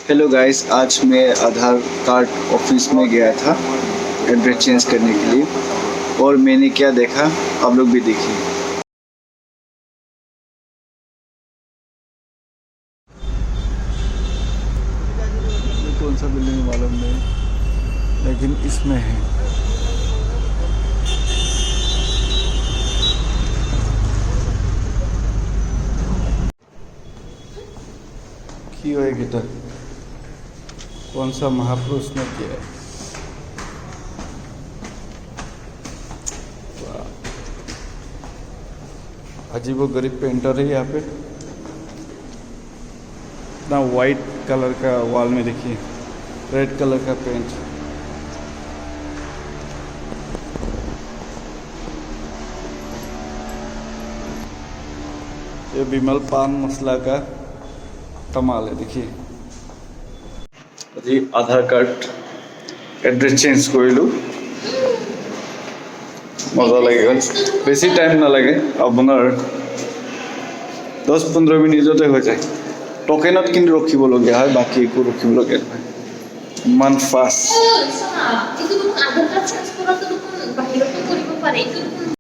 Hello guys, आज मैं आधार card office में गया था एड्रेस चेंज करने के लिए और मैंने क्या देखा आप लोग भी देखिए। कौन सा बिल्डिंग मालूम नहीं, लेकिन इसमें है। की होएगी तो कौन सा महापुरुष ने किया है। अजीबो गरीब पेंटर है यहाँ पे। इतना वाइट कलर का वॉल में देखिए, रेड कलर का पेंट। ये विमल पान मसला का कमाल है। देखिए जी, आधार कार्ड एड्रेस चेंज करिलु, मजा लगे। बेसी टाइम ना लगे, आपनार 10-15 मिनिटते हो जाए। टकेनत किन्तु रखिबलगिया है, बाकी एकো रखिबलगिया নহয়। मान फास्ट